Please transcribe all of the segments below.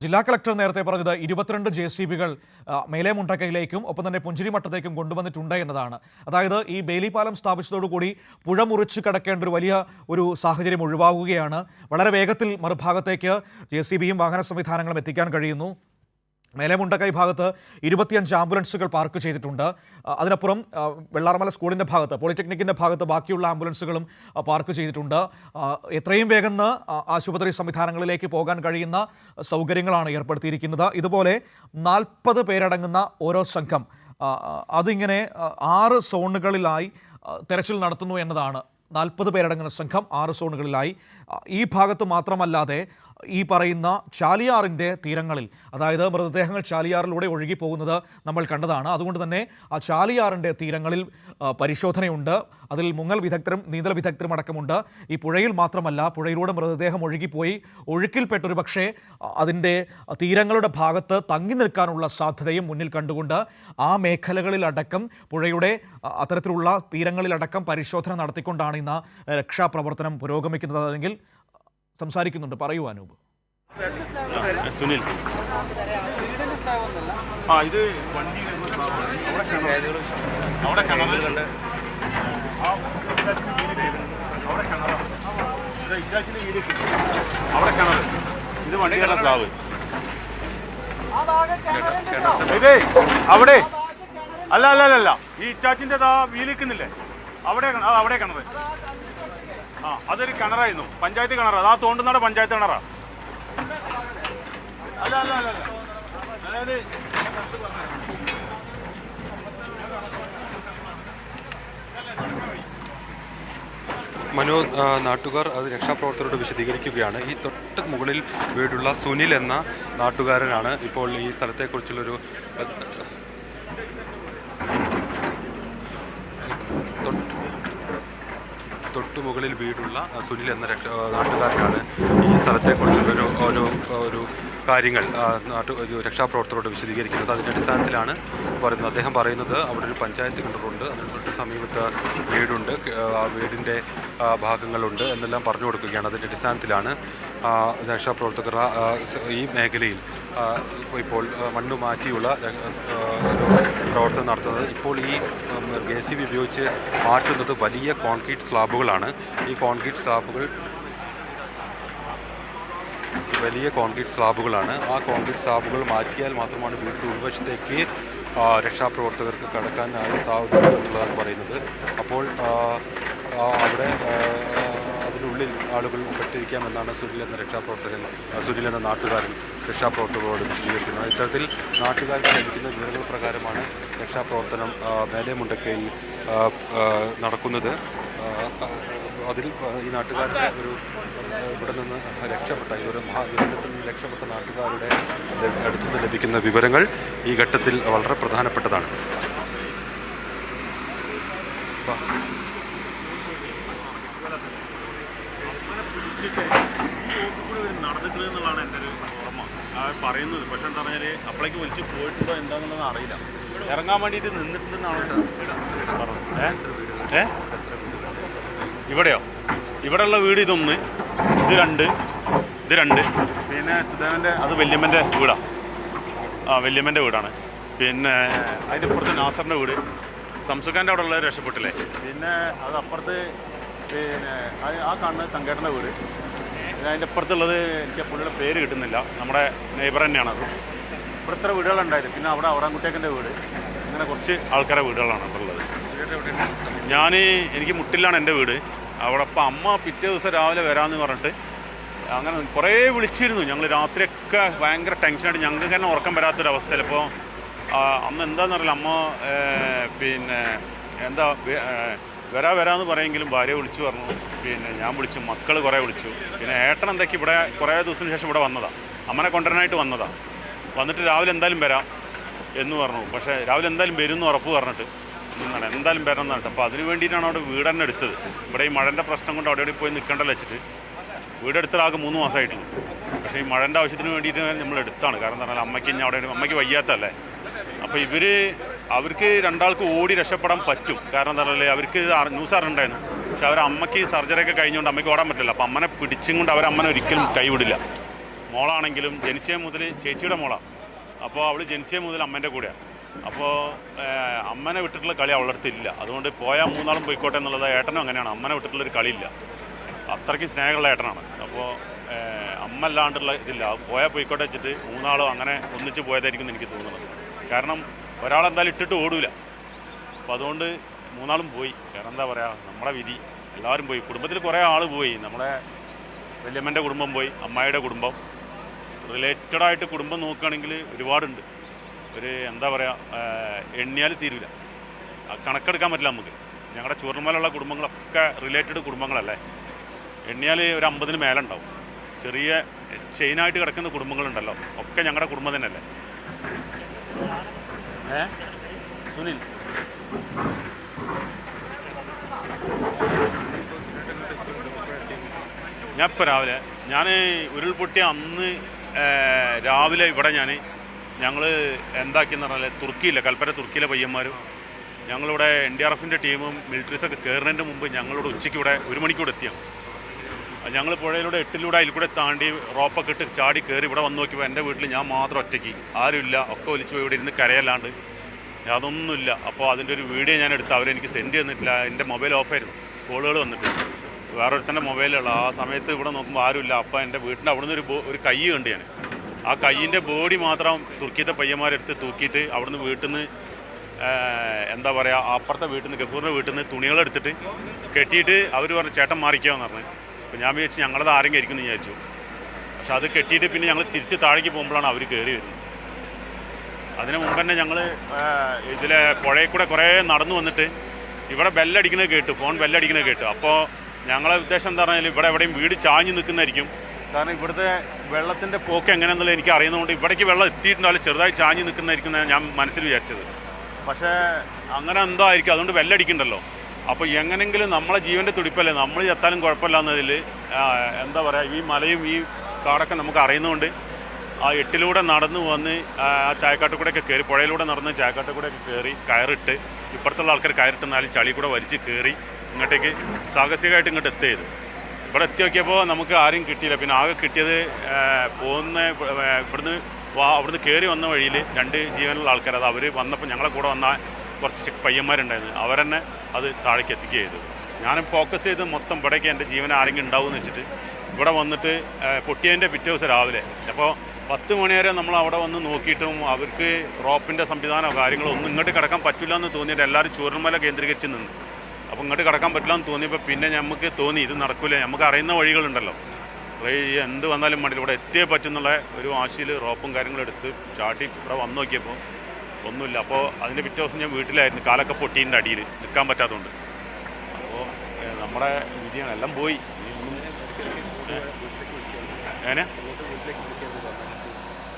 ജില്ലാ കളക്ടർ നേരത്തെ പറഞ്ഞത് 22 JCBകൾ മേലെ മുണ്ടക്കയിലേക്കും ഒപ്പം തന്നെ പുഞ്ചിരിമട്ടത്തേക്കും കൊണ്ടുവന്നിട്ടുണ്ട് എന്നതാണ്. അതായത് ഈ ബേലിപ്പാലം സ്ഥാപിച്ചതോടുകൂടി പുഴ മുറിച്ച് കടക്കേണ്ട ഒരു സാഹചര്യം ഒഴിവാകുകയാണ്. വളരെ വേഗത്തിൽ മറുഭാഗത്തേക്ക് JCBയും വാഹന സംവിധാനങ്ങളും എത്തിക്കാൻ കഴിയുന്നു. മേലെ മുണ്ടക്കൈ ഭാഗത്ത് 25 ആംബുലൻസുകൾ പാർക്ക് ചെയ്തിട്ടുണ്ട്. അതിനപ്പുറം വെള്ളാർമല സ്കൂളിൻ്റെ ഭാഗത്ത്, പോളിടെക്നിക്കിൻ്റെ ഭാഗത്ത് ബാക്കിയുള്ള ആംബുലൻസുകളും പാർക്ക് ചെയ്തിട്ടുണ്ട്. എത്രയും വേഗം ആശുപത്രി സംവിധാനങ്ങളിലേക്ക് പോകാൻ കഴിയുന്ന സൗകര്യങ്ങളാണ് ഏർപ്പെടുത്തിയിരിക്കുന്നത്. ഇതുപോലെ 40 പേരടങ്ങുന്ന ഓരോ സംഘം അതിങ്ങനെ 6 സോണുകളിലായി തെരച്ചിൽ നടത്തുന്നു എന്നതാണ്. 40 പേരടങ്ങുന്ന സംഘം 6 സോണുകളിലായി. ഈ ഭാഗത്ത് മാത്രമല്ലാതെ ഈ പറയുന്ന ചാലിയാറിൻ്റെ തീരങ്ങളിൽ, അതായത് മൃതദേഹങ്ങൾ ചാലിയാറിലൂടെ ഒഴുകി പോകുന്നത് നമ്മൾ കണ്ടതാണ്. അതുകൊണ്ട് തന്നെ ആ ചാലിയാറിൻ്റെ തീരങ്ങളിൽ പരിശോധനയുണ്ട്. അതിൽ മുങ്ങൽ വിദഗ്ധരും നീന്തൽ വിദഗ്ധരും അടക്കമുണ്ട്. ഈ പുഴയിൽ മാത്രമല്ല, പുഴയിലൂടെ മൃതദേഹം ഒഴുകിപ്പോയി ഒഴുക്കിൽപ്പെട്ടൊരു പക്ഷേ അതിൻ്റെ തീരങ്ങളുടെ ഭാഗത്ത് തങ്ങി നിൽക്കാനുള്ള സാധ്യതയും മുന്നിൽ കണ്ടുകൊണ്ട് ആ മേഖലകളിലടക്കം പുഴയുടെ അത്തരത്തിലുള്ള തീരങ്ങളിലടക്കം പരിശോധന നടത്തിക്കൊണ്ടാണ് ഇന്ന് രക്ഷാപ്രവർത്തനം പുരോഗമിക്കുന്നത്. അല്ലെങ്കിൽ സംസാരിക്കുന്നുണ്ട്. പറയൂ അനൂപ്. സുനിൽ, ഇത് വണ്ടി അവിടെ കിണറുണ്ട്, അവിടെ കിണർ, ഇത് വണ്ടിയുടെ സ്ലാവ്. ഇതേ അവിടെ അല്ല അല്ല അല്ല അല്ല ഈ ഇറ്റാച്ചിൻ്റെ വീലിക്കുന്നില്ലേ, അവിടെ അവിടെ കിണർ. അതൊരു കിണറായിരുന്നു, പഞ്ചായത്ത് കിണറാ. ആ തോണ്ടുന്നാട് പഞ്ചായത്ത് കിണറാ. അല്ല അല്ല അല്ല അല്ല അതായത് മനോ നാട്ടുകാർ അത് രക്ഷാപ്രവർത്തകരോട് വിശദീകരിക്കുകയാണ്. ഈ തൊട്ട് മുകളിൽ വീടുള്ള സുനിൽ എന്ന നാട്ടുകാരനാണ് ഇപ്പോൾ ഈ സ്ഥലത്തെക്കുറിച്ചുള്ളൊരു തൊട്ടുമുകളിൽ വീടുള്ള സുനിൽ എന്ന നാട്ടുകാരനാണ് ഈ സ്ഥലത്തെക്കുറിച്ചുള്ളൊരു ഒരു കാര്യങ്ങൾ രക്ഷാപ്രവർത്തകരോട് വിശദീകരിക്കുന്നത്. അതിൻ്റെ അടിസ്ഥാനത്തിലാണ് പറയുന്നത്. അദ്ദേഹം പറയുന്നത് അവിടെ ഒരു പഞ്ചായത്ത് കിണറുണ്ട്, അതിന് തൊട്ട് സമീപത്ത് വീടുണ്ട്, ആ വീടിൻ്റെ ഭാഗങ്ങളുണ്ട് എന്നെല്ലാം പറഞ്ഞു കൊടുക്കുകയാണ്. അതിൻ്റെ അടിസ്ഥാനത്തിലാണ് രക്ഷാപ്രവർത്തകർ ഈ മേഖലയിൽ ഇപ്പോൾ മണ്ണ് മാറ്റിയുള്ള പ്രവർത്തനം നടത്തുന്നത്. ഇപ്പോൾ ഈ JCB ഉപയോഗിച്ച് മാറ്റുന്നത് വലിയ കോൺക്രീറ്റ് സ്ലാബുകളാണ്. ഈ കോൺക്രീറ്റ് സ്ലാബുകൾ വലിയ കോൺക്രീറ്റ് സ്ലാബുകളാണ്. ആ കോൺക്രീറ്റ് സ്ലാബുകൾ മാറ്റിയാൽ മാത്രമാണ് വീടിൻ്റെ ഉൾവശത്തേക്ക് രക്ഷാപ്രവർത്തകർക്ക് കടക്കാനായി സാധിക്കുക എന്നുള്ളതാണ് പറയുന്നത്. അപ്പോൾ അവിടെ അതിനുള്ളിൽ ആളുകൾ പെട്ടിരിക്കാമെന്നാണ് സുനിൽ എന്ന നാട്ടുകാരൻ രക്ഷാപ്രവർത്തകരോട് വിശദീകരിക്കുന്നത്. ഇത്തരത്തിൽ നാട്ടുകാർക്ക് ലഭിക്കുന്ന വിവരങ്ങൾ പ്രകാരമാണ് രക്ഷാപ്രവർത്തനം മേലെ മുണ്ടക്കയിൽ നടക്കുന്നത്. അതിൽ ഈ നാട്ടുകാരുടെ ഇവിടെ നിന്ന് രക്ഷപ്പെട്ട ഒരു മഹാദുരന്തത്തിൽ നിന്ന് രക്ഷപ്പെട്ട നാട്ടുകാരുടെ അടുത്തുനിന്ന് ലഭിക്കുന്ന വിവരങ്ങൾ ഈ ഘട്ടത്തിൽ വളരെ പ്രധാനപ്പെട്ടതാണ്. നടന്നിട്ടുള്ളതാണ് എൻ്റെ ഒരു ഓർമ്മ പറയുന്നത്. പക്ഷെ എന്താ പറഞ്ഞാൽ അപ്പോഴേക്ക് വിളിച്ച് പോയിട്ടുണ്ടോ എന്താണെന്നുള്ളത് അറിയില്ല. ഇറങ്ങാൻ വേണ്ടിയിട്ട് നിന്നിട്ടുണ്ടെന്നാണ് പറഞ്ഞത്. ഇവിടെയോ? ഇവിടെയുള്ള വീട് ഇതൊന്ന്, ഇത് രണ്ട്. പിന്നെ സുധേവൻ്റെ അത് വല്യമ്മൻ്റെ വീടാണ്. വല്യമ്മൻ്റെ വീടാണ്. പിന്നെ അതിൻ്റെ ഇപ്പുറത്ത് നാസറിൻ്റെ വീട്, സംസുഖാൻ്റെ അവിടെ ഉള്ളത് രക്ഷപ്പെട്ടില്ലേ. പിന്നെ അത് അപ്പുറത്ത് പിന്നെ ആ കാണുന്നത് തങ്കേട്ടൻ്റെ വീട്. പിന്നെ അതിൻ്റെ അപ്പുറത്തുള്ളത് എനിക്ക് പുള്ളിയുടെ പേര് കിട്ടുന്നില്ല, നമ്മുടെ നെയ്ബർ തന്നെയാണ്. അത് ഇപ്പുറത്തെ വീടുകളുണ്ടായത്. പിന്നെ അവിടെ അവറാൻകുട്ടിയേക്കൻ്റെ വീട്. അങ്ങനെ കുറച്ച് ആൾക്കാരുടെ വീടുകളാണ് അവിടെ ഉള്ളത്. എനിക്ക് മുട്ടിലാണ് എൻ്റെ വീട്. അവിടെ അപ്പം അമ്മ പിറ്റേ ദിവസം രാവിലെ വരാമെന്ന് പറഞ്ഞിട്ട് അങ്ങനെ കുറേ വിളിച്ചിരുന്നു. ഞങ്ങൾ രാത്രിയൊക്കെ ഭയങ്കര ടെൻഷനായിട്ട്, ഞങ്ങൾക്ക് തന്നെ ഉറക്കം വരാത്തൊരവസ്ഥയിൽ. ഇപ്പോൾ അന്ന് എന്താണെന്നറിയില്ല, അമ്മ പിന്നെ എന്താ വരാമെന്ന് പറയുമെങ്കിലും ഭാര്യ വിളിച്ചു പറഞ്ഞു. പിന്നെ ഞാൻ വിളിച്ചു, മക്കൾ കുറേ വിളിച്ചു. പിന്നെ ഏട്ടൻ എന്തൊക്കെ ഇവിടെ കുറേ ദിവസത്തിന് ശേഷം ഇവിടെ വന്നതാണ്, അമ്മനെ കൊണ്ടുവരാനായിട്ട് വന്നതാണ്. വന്നിട്ട് രാവിലെ എന്തായാലും വരാം എന്ന് പറഞ്ഞു. പക്ഷേ രാവിലെ എന്തായാലും വരും എന്ന് ഉറപ്പ് പറഞ്ഞിട്ട് നിന്നാണ് എന്തായാലും വരണം എന്നിട്ട്. അപ്പോൾ അതിന് വേണ്ടിയിട്ടാണ് അവിടെ വീട് തന്നെ എടുത്തത്. ഇവിടെ ഈ മഴൻ്റെ പ്രശ്നം കൊണ്ട് അവിടെ പോയി നിൽക്കേണ്ടല്ലോ വെച്ചിട്ട് വീടെടുത്തതാകെ 3 മാസമായിട്ടുള്ളൂ. പക്ഷേ ഈ മഴൻ്റെ ആവശ്യത്തിന് വേണ്ടിയിട്ട് നമ്മൾ എടുത്താണ്. കാരണം എന്താ പറഞ്ഞാൽ അമ്മയ്ക്ക് വയ്യാത്തല്ലേ. അപ്പോൾ അവർക്ക് രണ്ടാൾക്ക് ഓടി രക്ഷപ്പെടാൻ പറ്റും. കാരണം എന്താ പറയുക, അവർക്ക് ന്യൂസ് അറിഞ്ഞിട്ടുണ്ടായിരുന്നു. പക്ഷെ അവരെ അമ്മയ്ക്ക് സർജറി ഒക്കെ കഴിഞ്ഞുകൊണ്ട് അമ്മയ്ക്ക് ഓടാൻ പറ്റില്ല. അപ്പോൾ അമ്മനെ പിടിച്ചും കൊണ്ട് അവരമ്മനെ ഒരിക്കലും കൈവിടില്ല. മോളാണെങ്കിലും ജനിച്ചേ മുതൽ ചേച്ചിയുടെ മോളാണ്. അപ്പോൾ അവൾ ജനിച്ചേ മുതൽ അമ്മേൻ്റെ കൂടെയാണ്. അപ്പോൾ അമ്മനെ വിട്ടിട്ടുള്ള കളി അവളുടെ അടുത്തില്ല. അതുകൊണ്ട് പോയാൽ മൂന്നാളും പോയിക്കോട്ടെ എന്നുള്ളത് ഏട്ടനും അങ്ങനെയാണ്. അമ്മനെ വിട്ടിട്ടുള്ളൊരു കളിയില്ല. അത്രയ്ക്കും സ്നേഹമുള്ള ഏട്ടനാണ്. അപ്പോൾ അമ്മ അല്ലാണ്ടുള്ള ഇതില്ല. പോയാൽ പോയിക്കോട്ടെ വെച്ചിട്ട് മൂന്നാളും അങ്ങനെ ഒന്നിച്ച് പോയതായിരിക്കും എനിക്ക് തോന്നുന്നത്. കാരണം ഒരാളെന്തായാലും ഇട്ടിട്ട് ഓടൂല. അപ്പോൾ അതുകൊണ്ട് മൂന്നാളും പോയി. കാരണം എന്താ പറയുക, നമ്മുടെ വിധി. എല്ലാവരും പോയി. കുടുംബത്തിൽ കുറേ ആൾ പോയി. നമ്മുടെ വല്യമ്മൻ്റെ കുടുംബം പോയി, അമ്മായിയുടെ കുടുംബം, റിലേറ്റഡായിട്ട് കുടുംബം നോക്കുകയാണെങ്കിൽ ഒരുപാടുണ്ട്. ഒരു എന്താ പറയുക, എണ്ണിയാൽ തീരില്ല, കണക്കെടുക്കാൻ പറ്റില്ല നമുക്ക്. ഞങ്ങളുടെ ചൂർമലുള്ള കുടുംബങ്ങളൊക്കെ റിലേറ്റഡ് കുടുംബങ്ങളല്ലേ. എണ്ണിയാൽ ഒരു 50-ന് മേലെ ഉണ്ടാവും. ചെറിയ ചെയിനായിട്ട് കിടക്കുന്ന കുടുംബങ്ങളുണ്ടല്ലോ, ഒക്കെ ഞങ്ങളുടെ കുടുംബം തന്നെയല്ലേ. സുനിൽ ഞാൻ ഇപ്പോൾ ഞാൻ ഉരുൾപൊട്ടിയ അന്ന് രാവിലെ ഇവിടെ ഞങ്ങൾ എന്താക്കിയെന്ന് പറഞ്ഞാൽ തുർക്കിയിലെ കൽപ്പന തുർക്കിയിലെ പയ്യന്മാരും ഞങ്ങളിവിടെ NDRFൻ്റെ ടീമും മിലിറ്ററീസൊക്കെ കയറുന്നതിൻ്റെ മുമ്പ് ഞങ്ങളിവിടെ ഉച്ചയ്ക്ക് ഇവിടെ 1 മണിക്കൂടെ എത്തിയാണ്. ഞങ്ങൾ പുഴയിലൂടെ 8-ലൂടെ അതിൽ കൂടെ താണ്ടി റോപ്പൊക്കെ ഇട്ട് ചാടി കയറി ഇവിടെ വന്ന് നോക്കിയപ്പോൾ എൻ്റെ വീട്ടിൽ ഞാൻ മാത്രം ഒറ്റയ്ക്ക്, ആരുമില്ല. ഒക്കെ ഒലിച്ചു പോയി ഇവിടെ ഇരുന്ന് കരയല്ലാണ്ട് അതൊന്നുമില്ല. അപ്പോൾ അതിൻ്റെ ഒരു വീഡിയോ ഞാൻ എടുത്ത് അവരെനിക്ക് സെൻഡ് ചെയ്തിട്ടില്ല. എൻ്റെ മൊബൈൽ ഓഫായിരുന്നു, കോളുകൾ വന്നിട്ട്. വേറൊരുത്തൻ്റെ മൊബൈലുള്ള ആ സമയത്ത് ഇവിടെ നോക്കുമ്പോൾ ആരുമില്ല. അപ്പോൾ എൻ്റെ വീട്ടിൻ്റെ അവിടെ നിന്ന് ഒരു കൈ കണ്ട് ഞാൻ. ആ കൈയിൻ്റെ ബോഡി മാത്രം തുർക്കിയത്തെ പയ്യന്മാരെടുത്ത് തൂക്കിയിട്ട് അവിടുന്ന് വീട്ടിൽ നിന്ന് എന്താ പറയുക, അപ്പുറത്തെ വീട്ടിൽ നിന്ന് ഗഫൂറിൻ്റെ വീട്ടിൽ നിന്ന് തുണികളെടുത്തിട്ട് കെട്ടിയിട്ട് അവർ പറഞ്ഞു ചേട്ടൻ മാറിക്കാമെന്ന് പറഞ്ഞു. അപ്പോൾ ഞാൻ വിചാരിച്ചു ഞങ്ങളത് ആരെങ്കിലും ആയിരിക്കും എന്ന് വിചാരിച്ചു. പക്ഷെ അത് കെട്ടിയിട്ട് പിന്നെ ഞങ്ങൾ തിരിച്ച് താഴേക്ക് പോകുമ്പോഴാണ് അവർ കയറി വരുന്നത്. അതിന് മുമ്പ് തന്നെ ഞങ്ങൾ ഇതിലെ പുഴയിൽ കൂടെ കുറേ നടന്നു വന്നിട്ട് ഇവിടെ ബെല്ലടിക്കുന്നത് കേട്ടു, ഫോൺ ബെല്ലടിക്കുന്നത് കേട്ടു. അപ്പോൾ ഞങ്ങളെ ഉദ്ദേശം എന്താ പറഞ്ഞാൽ ഇവിടെ എവിടെയും വീട് ചാഞ്ഞ് നിൽക്കുന്നതായിരിക്കും. കാരണം ഇവിടുത്തെ വെള്ളത്തിൻ്റെ പോക്ക് എങ്ങനെയാണെന്നുള്ളത് എനിക്ക് അറിയുന്നതുകൊണ്ട് ഇവിടേക്ക് വെള്ളം എത്തിയിട്ടുണ്ടാവില്ല, ചെറുതായി ചാഞ്ഞ് നിൽക്കുന്നതായിരിക്കും ഞാൻ മനസ്സിൽ വിചാരിച്ചത്. പക്ഷേ അങ്ങനെ എന്തോ ആയിരിക്കും, അതുകൊണ്ട് ബെല്ലടിക്കണ്ടല്ലോ. അപ്പോൾ എങ്ങനെങ്കിലും നമ്മളെ ജീവൻ്റെ തുടിപ്പല്ലേ, നമ്മൾ ചത്താലും കുഴപ്പമില്ല എന്നതിൽ എന്താ പറയുക, ഈ മലയും ഈ കാടൊക്കെ നമുക്ക് അറിയുന്നതുകൊണ്ട് ആ 8-ലൂടെ നടന്നു വന്ന് ആ ചായക്കാട്ടുകൂടെയൊക്കെ കയറി, പുഴയിലൂടെ നടന്ന് ചായക്കാട്ടുകൂടെയൊക്കെ കയറി കയറിട്ട് ഇപ്പുറത്തുള്ള ആൾക്കാർ കയറിട്ടെന്നാലും ചളി കൂടെ വലിച്ച് കയറി ഇങ്ങോട്ടേക്ക് സാഹസികമായിട്ട് ഇങ്ങോട്ട് എത്തിയത്. ഇവിടെ എത്തി നോക്കിയപ്പോൾ നമുക്ക് ആരും കിട്ടിയില്ല. പിന്നെ ആകെ കിട്ടിയത് അവിടുന്ന് കയറി വന്ന വഴിയിൽ 2 ജീവനുള്ള ആൾക്കാർ, അത് അവർ വന്നപ്പോൾ ഞങ്ങളെ കൂടെ വന്ന കുറച്ച് പയ്യന്മാരുണ്ടായിരുന്നു, അവരെന്നെ അത് താഴേക്ക് എത്തിക്കുക ചെയ്തു. ഞാൻ ഫോക്കസ് ചെയ്ത് മൊത്തം ഇവിടേക്ക് എൻ്റെ ജീവൻ ആരെങ്കിലും ഉണ്ടാവുമെന്ന് വെച്ചിട്ട് ഇവിടെ വന്നിട്ട് പൊട്ടിയതിൻ്റെ പിറ്റേ ദിവസം രാവിലെ അപ്പോൾ 10 മണി വരെ നമ്മൾ അവിടെ വന്ന് നോക്കിയിട്ടും അവർക്ക് റോപ്പിൻ്റെ സംവിധാനമോ കാര്യങ്ങളോ ഒന്നും ഇങ്ങോട്ട് കിടക്കാൻ പറ്റില്ല എന്ന് തോന്നിയിട്ട് എല്ലാവരും ചൂരന്മല കേന്ദ്രീകരിച്ച് നിന്ന്. അപ്പോൾ ഇങ്ങോട്ട് കിടക്കാൻ പറ്റില്ല എന്ന് തോന്നിയപ്പോൾ പിന്നെ നമുക്ക് തോന്നി ഇത് നടക്കില്ല, നമുക്ക് അറിയുന്ന വഴികളുണ്ടല്ലോ, എന്ത് വന്നാലും മണ്ടിൽ ഇവിടെ എത്തിയേ പറ്റുന്നുള്ള ഒരു ആശയിൽ റോപ്പും കാര്യങ്ങളും എടുത്ത് ചാട്ടി ഇവിടെ വന്ന് നോക്കിയപ്പോൾ ഒന്നുമില്ല. അപ്പോൾ അതിൻ്റെ പിറ്റേ ദിവസം ഞാൻ വീട്ടിലായിരുന്നു, കാലൊക്കെ പൊട്ടീൻ്റെ അടിയിൽ നിൽക്കാൻ പറ്റാത്തതുകൊണ്ട്. അപ്പോൾ നമ്മുടെ വിധിയാണ്, എല്ലാം പോയി. ഏനെ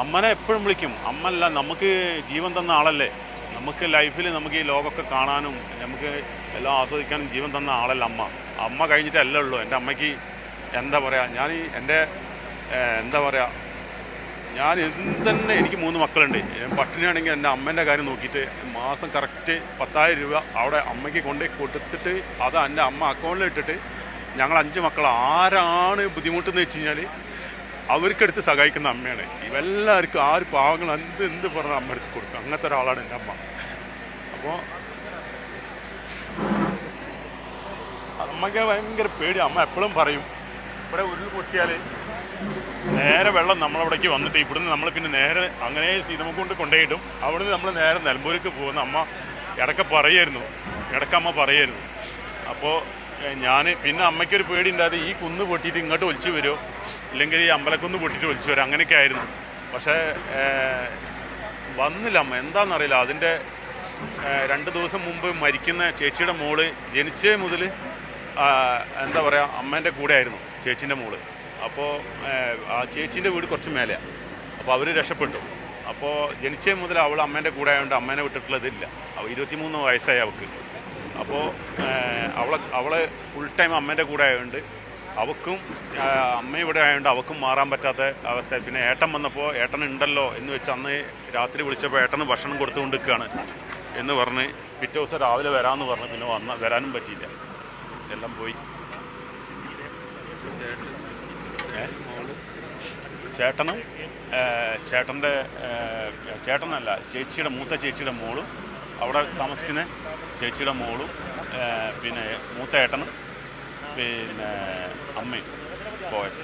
അമ്മനെ എപ്പോഴും വിളിക്കും. അമ്മല്ല, നമുക്ക് ജീവൻ തന്ന ആളല്ലേ, നമുക്ക് ലൈഫിൽ നമുക്ക് ഈ ലോകമൊക്കെ കാണാനും നമുക്ക് എല്ലാം ആസ്വദിക്കാനും ജീവൻ തന്ന ആളല്ല അമ്മ. അമ്മ കഴിഞ്ഞിട്ടല്ലേ ഉള്ളൂ. എൻ്റെ അമ്മയ്ക്ക് എന്താ പറയുക, ഞാൻ എൻ്റെ എന്താ പറയുക, ഞാൻ എന്തെന്നെ എനിക്ക് 3 മക്കളുണ്ട്. പട്ടിണിയാണെങ്കിൽ എൻ്റെ അമ്മേൻ്റെ കാര്യം നോക്കിയിട്ട് മാസം കറക്റ്റ് 10,000 രൂപ അവിടെ അമ്മയ്ക്ക് കൊണ്ടുപോയി കൊടുത്തിട്ട് അത് എൻ്റെ അമ്മ അക്കൗണ്ടിൽ ഇട്ടിട്ട് ഞങ്ങൾ 5 മക്കൾ ആരാണ് ബുദ്ധിമുട്ടെന്ന് വെച്ച് കഴിഞ്ഞാൽ അവർക്കെടുത്ത് സഹായിക്കുന്ന അമ്മയാണ്. ഇവെല്ലാവർക്കും ആര് പാവങ്ങൾ എന്ത് പറഞ്ഞാൽ അമ്മ എടുത്ത് കൊടുക്കും, അങ്ങനത്തെ ഒരാളാണ് എൻ്റെ അമ്മ. അപ്പോൾ അമ്മയ്ക്ക് ഭയങ്കര പേടി. അമ്മ എപ്പോഴും പറയും ഇവിടെ ഉരുൾ പൊട്ടിയാൽ നേരെ വെള്ളം നമ്മളവിടേക്ക് വന്നിട്ട് ഇവിടുന്ന് നമ്മൾ പിന്നെ നേരെ അങ്ങനെ സീതമക്കൊണ്ട് കൊണ്ടുപോയിട്ടും അവിടുന്ന് നമ്മൾ നേരെ നിലമ്പൂർക്ക് പോകുന്ന അമ്മ ഇടയ്ക്ക് അമ്മ പറയായിരുന്നു. അപ്പോൾ ഞാൻ പിന്നെ അമ്മയ്ക്കൊരു പേടി ഉണ്ടായത് ഈ കുന്ന് പൊട്ടിയിട്ട് ഇങ്ങോട്ട് ഒലിച്ചു വരുമോ, ഇല്ലെങ്കിൽ ഈ അമ്പലക്കുന്ന് പൊട്ടിയിട്ട് ഒലിച്ചു വരും, അങ്ങനെയൊക്കെ ആയിരുന്നു. പക്ഷേ വന്നില്ല അമ്മ, എന്താണെന്നറിയില്ല. അതിൻ്റെ 2 ദിവസം മുമ്പ് മരിക്കുന്ന ചേച്ചിയുടെ മോള് ജനിച്ചേ മുതൽ എന്താ പറയുക അമ്മേൻ്റെ കൂടെ ആയിരുന്നു ചേച്ചീൻ്റെ മോള്. അപ്പോൾ ആ ചേച്ചീൻ്റെ വീട് കുറച്ച് മേലെയാണ്. അപ്പോൾ അവർ രക്ഷപ്പെട്ടു. അപ്പോൾ ജനിച്ചേ മുതൽ അവൾ അമ്മേൻ്റെ കൂടെ ആയതുകൊണ്ട് അമ്മേനെ വിട്ടിട്ടുള്ളതില്ല. 23 വയസ്സായി അവൾക്ക്. അപ്പോൾ അവളെ ഫുൾ ടൈം അമ്മേൻ്റെ കൂടെ ആയതുകൊണ്ട് അവൾക്കും അമ്മ ഇവിടെ ആയതുകൊണ്ട് അവൾക്കും മാറാൻ പറ്റാത്ത അവസ്ഥ. പിന്നെ ഏട്ടൻ വന്നപ്പോൾ ഏട്ടൻ ഉണ്ടല്ലോ എന്ന് വെച്ച് അന്ന് രാത്രി വിളിച്ചപ്പോൾ ഏട്ടന് ഭക്ഷണം കൊടുത്തുകൊണ്ടിരിക്കുകയാണ് എന്ന് പറഞ്ഞ് പിറ്റേ ദിവസം രാവിലെ വരാമെന്ന് പറഞ്ഞ് പിന്നെ വരാനും പറ്റിയില്ല, എല്ലാം പോയി. ചേട്ടനും ചേട്ടനല്ല ചേച്ചിയുടെ മൂത്ത ചേച്ചിയുടെ മോളും അവിടെ താമസിക്കുന്ന ചേച്ചിയുടെ മോളും പിന്നെ മൂത്ത ഏട്ടനും പിന്നെ അമ്മയും പോയത്.